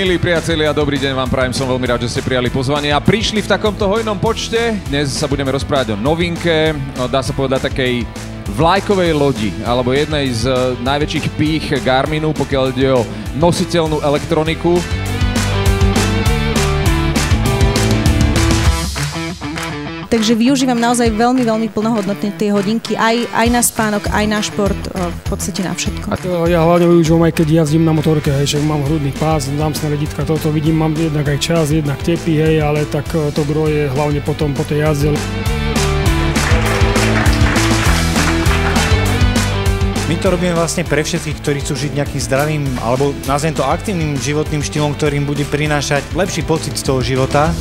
Milí priatelia, dobrý deň vám prajem, som veľmi rád, že ste prijali pozvanie a prišli v takomto hojnom počte. Dnes sa budeme rozprávať o novinke, dá sa povedať takej vlajkovej lodi, alebo jednej z najväčších pých Garminu, pokiaľ ide o nositeľnú elektroniku. Takže využívam naozaj veľmi plnohodnotne tie hodinky, aj na spánok, aj na šport, v podstate na všetko. Ja hlavne využívam aj keď jazdím na motorke, hej, že mám hrudný pás, dám sa na redítka, toto vidím, mám jednak aj čas, jednak tepy, hej, ale tak to gro je hlavne potom po tej jazde. My to robíme vlastne pre všetkých, ktorí chcú žiť nejakým zdravým, alebo nazvem to aktívnym životným štýlom, ktorým bude prinášať lepší pocit z toho života.